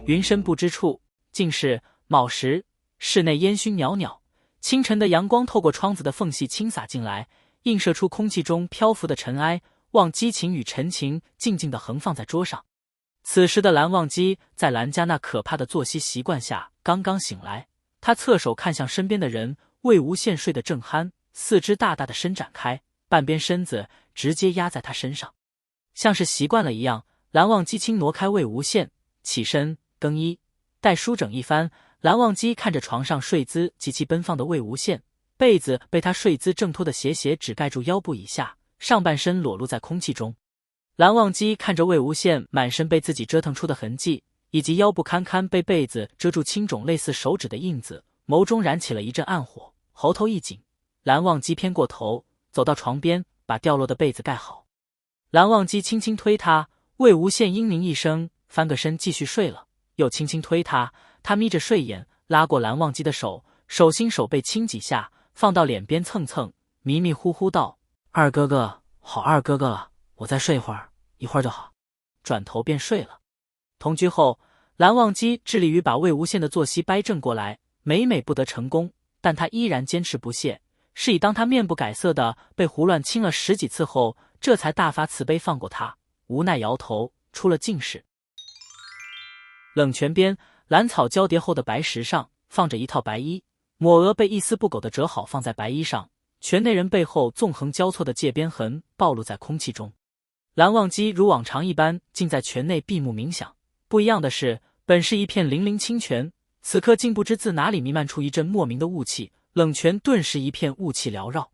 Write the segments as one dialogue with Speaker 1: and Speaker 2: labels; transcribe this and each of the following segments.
Speaker 1: 云深不知处，竟是卯时，室内烟熏袅袅。清晨的阳光透过窗子的缝隙倾洒进来，映射出空气中漂浮的尘埃。忘机琴与陈琴静静地横放在桌上。此时的蓝忘机在蓝家那可怕的作息习惯下刚刚醒来，他侧手看向身边的人，魏无羡睡得正酣，四肢大大的伸展开，半边身子直接压在他身上。像是习惯了一样，蓝忘机轻挪开魏无羡，起身更衣，待梳整一番。蓝忘机看着床上睡姿极其奔放的魏无羡，被子被他睡姿挣脱的斜斜只盖住腰部以下，上半身裸露在空气中。蓝忘机看着魏无羡满身被自己折腾出的痕迹，以及腰部堪堪被被子遮住青肿类似手指的印子，眸中燃起了一阵暗火，喉头一紧。蓝忘机偏过头，走到床边，把掉落的被子盖好。蓝忘机轻轻推他，魏无羡嘤咛一声，翻个身继续睡了，又轻轻推他，他眯着睡眼，拉过蓝忘机的手，手心手背轻几下，放到脸边蹭蹭，迷迷糊糊道：“二哥哥，好二哥哥了，我再睡一会儿就好。”转头便睡了。同居后，蓝忘机致力于把魏无羡的作息掰正过来，每每不得成功，但他依然坚持不懈，是以当他面不改色的被胡乱亲了10几次后，这才大发慈悲放过他，无奈摇头，出了净室。冷泉边，蓝草交叠后的白石上放着一套白衣，抹额被一丝不苟地折好放在白衣上，泉内人背后纵横交错的界边痕暴露在空气中。蓝忘机如往常一般竟在泉内闭目冥想，不一样的是，本是一片粼粼清泉，此刻竟不知自哪里弥漫出一阵莫名的雾气，冷泉顿时一片雾气缭绕。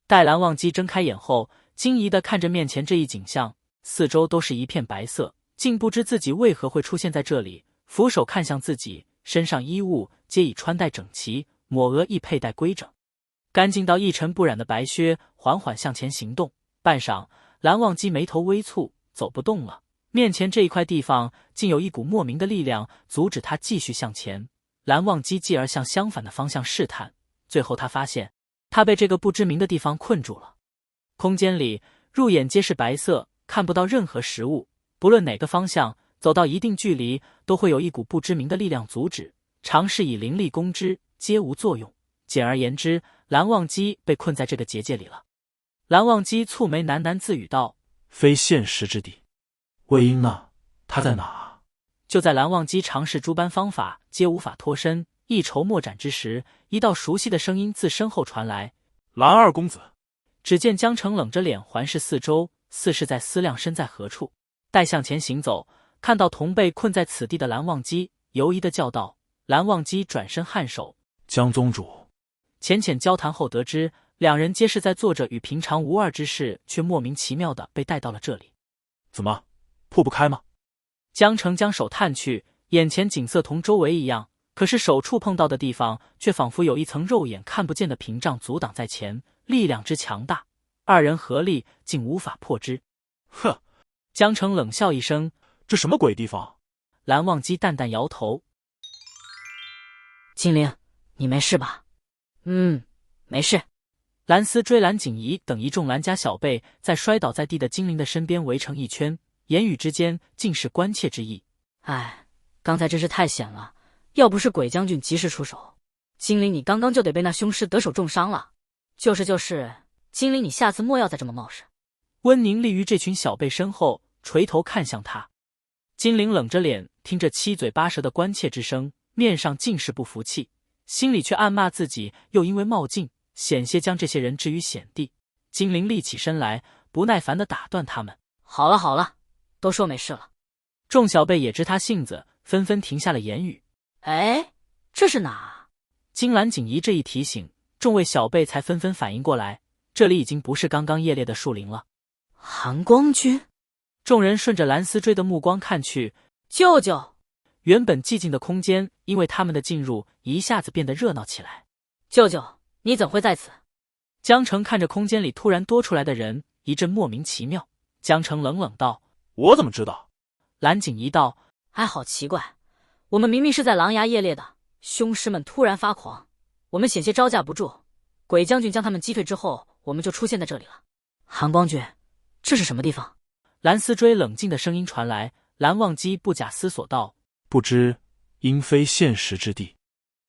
Speaker 1: 待蓝忘机睁开眼后，惊疑地看着面前这一景象，四周都是一片白色，竟不知自己为何会出现在这里。俯首看向自己，身上衣物皆已穿戴整齐，抹额亦佩戴规整，干净到一尘不染的白靴缓缓向前行动。半晌，蓝忘机眉头微蹙，走不动了。面前这一块地方竟有一股莫名的力量阻止他继续向前。蓝忘机继而向相反的方向试探，最后他发现他被这个不知名的地方困住了。空间里入眼皆是白色，看不到任何实物，不论哪个方向，走到一定距离都会有一股不知名的力量阻止，尝试以灵力攻之，皆无作用。简而言之，蓝忘机被困在这个结界里了。蓝忘机蹙眉喃喃自语道：“
Speaker 2: 非现实之地。魏婴呢？他在哪？”
Speaker 1: 就在蓝忘机尝试诸般方法皆无法脱身，一筹莫展之时，一道熟悉的声音自身后传来：“
Speaker 2: 蓝二公子。”
Speaker 1: 只见江澄冷着脸环视四周，似是在思量身在何处。待向前行走，看到同被困在此地的蓝忘机，犹疑地叫道。蓝忘机转身颔首：“
Speaker 2: 江宗主。”
Speaker 1: 浅浅交谈后得知，两人皆是在做着与平常无二之事，却莫名其妙地被带到了这里。
Speaker 2: 怎么，破不开吗？
Speaker 1: 江澄将手探去，眼前景色同周围一样，可是手触碰到的地方却仿佛有一层肉眼看不见的屏障阻挡在前，力量之强大，二人合力竟无法破之。
Speaker 2: 哼！
Speaker 1: 江澄冷笑一声：“
Speaker 2: 这什么鬼地方？”
Speaker 1: 蓝忘机淡淡摇头：“
Speaker 3: 金陵，你没事吧？”“没事。”
Speaker 1: 蓝思追、蓝景怡等一众蓝家小辈在摔倒在地的精灵的身边围成一圈，言语之间尽是关切之意。
Speaker 3: “哎，刚才真是太险了，要不是鬼将军及时出手，金陵你刚刚就得被那凶尸得手重伤了。就是，金陵你下次莫要再这么冒失。”
Speaker 1: 温宁立于这群小辈身后，垂头看向他。金陵冷着脸听着七嘴八舌的关切之声，面上尽是不服气，心里却暗骂自己又因为冒进险些将这些人置于险地。金陵立起身来，不耐烦地打断他们：“
Speaker 3: 好了，都说没事了。”
Speaker 1: 众小辈也知他性子，纷纷停下了言语。
Speaker 3: “哎，这是哪？”
Speaker 1: 金蓝景怡这一提醒，众位小辈才纷纷反应过来，这里已经不是刚刚夜猎的树林了。
Speaker 3: 寒光君。
Speaker 1: 众人顺着蓝思追的目光看去，
Speaker 3: 舅舅。
Speaker 1: 原本寂静的空间因为他们的进入一下子变得热闹起来。
Speaker 3: “舅舅，你怎会在此？”
Speaker 1: 江澄看着空间里突然多出来的人，一阵莫名其妙。江澄冷冷道：“
Speaker 2: 我怎么知道？”
Speaker 1: 蓝景怡道：“
Speaker 3: 哎，好奇怪，我们明明是在狼牙夜猎的，凶尸们突然发狂，我们险些招架不住，鬼将军将他们击退之后，我们就出现在这里了。寒光君，这是什么地方？”
Speaker 1: 蓝思追冷静的声音传来，蓝忘机不假思索道：“
Speaker 2: 不知应非现时之地。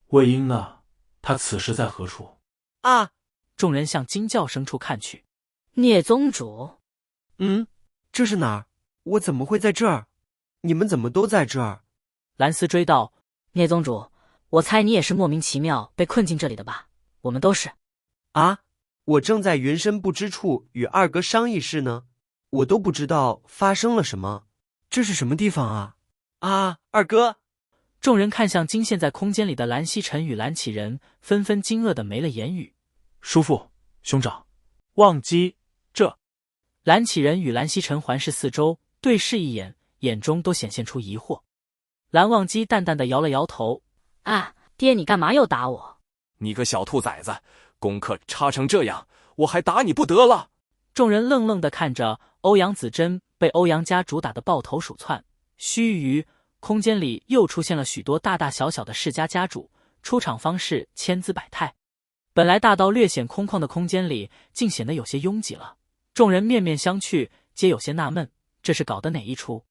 Speaker 2: 魏婴呢？他此时在何处？”
Speaker 4: 啊！
Speaker 1: 众人向惊叫声处看去。
Speaker 3: 聂宗主，
Speaker 4: 这是哪儿？我怎么会在这儿？你们怎么都在这儿？
Speaker 1: 蓝思追道：“
Speaker 3: 聂宗主，我猜你也是莫名其妙被困进这里的吧？我们都是。”
Speaker 4: 啊！我正在云深不知处与二哥商议事呢，我都不知道发生了什么。这是什么地方啊？啊，二哥！
Speaker 1: 众人看向惊现在空间里的蓝曦臣与蓝启仁，纷纷惊愕的没了言语。
Speaker 2: 叔父，兄长，忘机，这……
Speaker 1: 蓝启仁与蓝曦臣环视四周，对视一眼，眼中都显现出疑惑。蓝忘机淡淡的摇了摇头：“
Speaker 3: 啊，爹，你干嘛又打我？
Speaker 5: 你个小兔崽子，功课差成这样，我还打你不得了？”
Speaker 1: 众人愣愣的看着欧阳子珍被欧阳家主打得抱头鼠窜。须臾，空间里又出现了许多大大小小的世家家主，出场方式千姿百态。本来大到略显空旷的空间里，竟显得有些拥挤了。众人面面相觑，皆有些纳闷，这是搞的哪一出？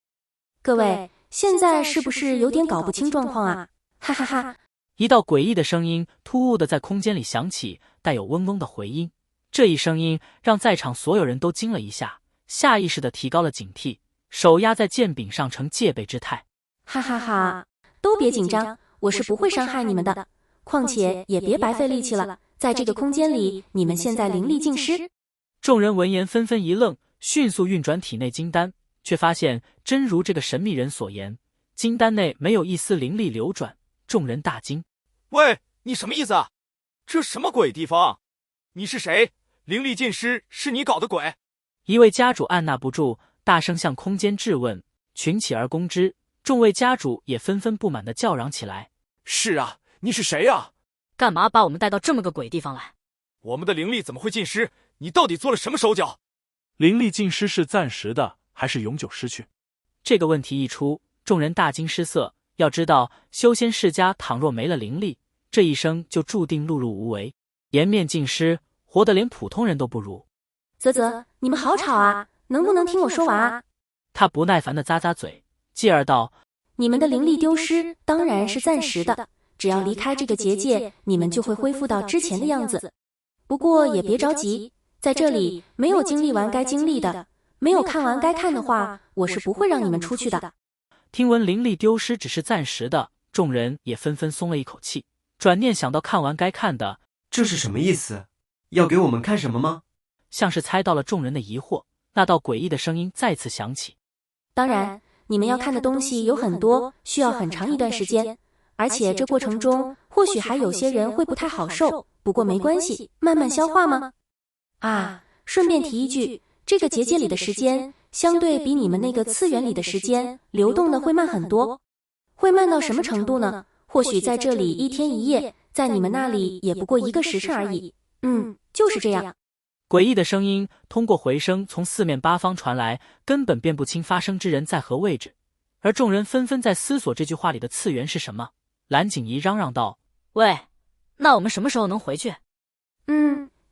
Speaker 6: 各位，现在是不是有点搞不清状况啊？哈哈哈！
Speaker 1: 一道诡异的声音突兀的在空间里响起，带有嗡嗡的回音。这一声音让在场所有人都惊了一下，下意识地提高了警惕，手压在剑柄上呈戒备之态。
Speaker 6: 哈哈哈！都别紧张，我是不会伤害你们的。况且也别白费力气了，在这个空间里，你们现在灵力尽失。
Speaker 1: 众人闻言纷纷一愣，迅速运转体内金丹，却发现真如这个神秘人所言，金丹内没有一丝灵力流转。众人大惊：“
Speaker 5: 喂，你什么意思啊？这什么鬼地方？你是谁？灵力尽失是你搞的鬼？”
Speaker 1: 一位家主按捺不住，大声向空间质问，群起而攻之。众位家主也纷纷不满地叫嚷起来：“
Speaker 5: 是啊，你是谁啊？
Speaker 3: 干嘛把我们带到这么个鬼地方来？
Speaker 5: 我们的灵力怎么会尽失？你到底做了什么手脚？”
Speaker 2: 灵力尽失是暂时的，还是永久失去？
Speaker 1: 这个问题一出，众人大惊失色。要知道，修仙世家倘若没了灵力，这一生就注定碌碌无为，颜面尽失，活得连普通人都不如。
Speaker 6: 啧，你们好吵啊，能不能听我说完啊？
Speaker 1: 他不耐烦地咂咂嘴，继而道：“
Speaker 6: 你们的灵力丢失当然是暂时的，只要离开这个结界，你们就会恢复到之前的样子。不过也别着急，在这里没有经历完该经历的，没有看完该看的话，我是不会让你们出去的。”
Speaker 1: 听闻灵力丢失只是暂时的，众人也纷纷松了一口气。转念想到看完该看的，
Speaker 4: 这是什么意思？要给我们看什么吗？
Speaker 1: 像是猜到了众人的疑惑，那道诡异的声音再次响起：“
Speaker 6: 当然，你们要看的东西有很多，需要很长一段时间，而且这过程中或许还有些人会不太好受，不过没关系，慢慢消化吗？啊，顺便提一句，这个结界里的时间相对比你们那个次元里的时间流动的会慢很多。会慢到什么程度呢？或许在这里一天一夜，在你们那里也不过1个时辰而已。就是这样。”
Speaker 1: 诡异的声音通过回声从四面八方传来，根本辨不清发声之人在何位置，而众人纷纷在思索这句话里的次元是什么。蓝景怡嚷嚷道：“
Speaker 3: 喂，那我们什么时候能回去？”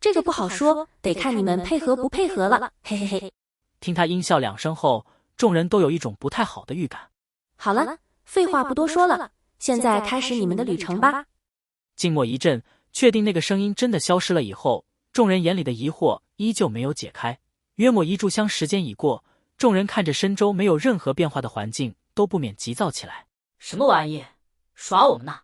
Speaker 6: 这个不好说，得看你们配合不配合了，嘿嘿嘿。
Speaker 1: 听他阴笑2声后，众人都有一种不太好的预感。
Speaker 6: 好了，废话不多说了，现在开始你们的旅程吧。
Speaker 1: 静默一阵，确定那个声音真的消失了以后，众人眼里的疑惑依旧没有解开。约莫1炷香时间已过，众人看着身周没有任何变化的环境，都不免急躁起来。
Speaker 3: 什么玩意？耍我们呢？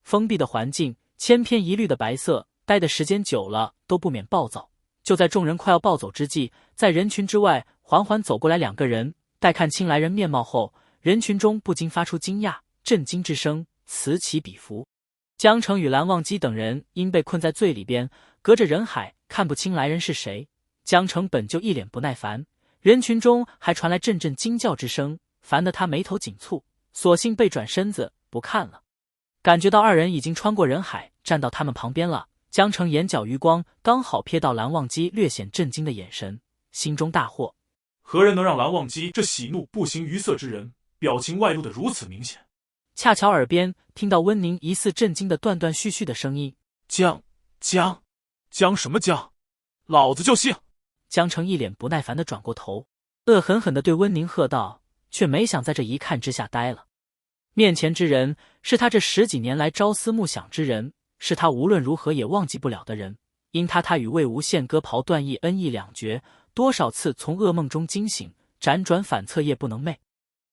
Speaker 1: 封闭的环境，千篇一律的白色，待的时间久了都不免暴躁。就在众人快要暴走之际，在人群之外缓缓走过来2个人。待看清来人面貌后，人群中不禁发出惊讶、震惊之声，此起彼伏。江澄与蓝忘机等人因被困在最里边，隔着人海看不清来人是谁。江澄本就一脸不耐烦，人群中还传来阵阵惊叫之声，烦得他眉头紧蹙，索性背转身子不看了。感觉到2人已经穿过人海，站到他们旁边了。江澄眼角余光刚好瞥到蓝忘机略显震惊的眼神，心中大惑：
Speaker 2: 何人能让蓝忘机这喜怒不形于色之人，表情外露得如此明显？
Speaker 1: 恰巧耳边听到温宁疑似震惊的断断续续的声音：“
Speaker 2: 江什么江？老子就信！”
Speaker 1: 江澄一脸不耐烦地转过头，恶狠狠地对温宁喝道：“却没想在这一看之下呆了。面前之人是他这10几年来朝思暮想之人，是他无论如何也忘记不了的人。因他与魏无羡割袍断义恩义两绝，多少次从噩梦中惊醒，辗转反侧夜不能寐，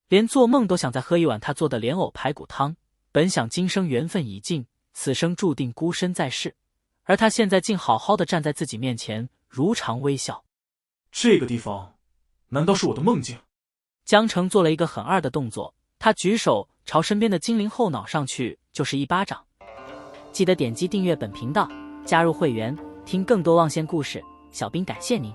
Speaker 1: 连做梦都想再喝一碗他做的莲藕排骨汤。本想今生缘分已尽，此生注定孤身在世，而他现在竟好好的站在自己面前，如常微笑。
Speaker 2: 这个地方难道是我的梦境？
Speaker 1: 江澄做了一个很二的动作，他举手朝身边的精灵后脑上去就是一巴掌。记得点击订阅本频道，加入会员，听更多望仙故事。小兵感谢您。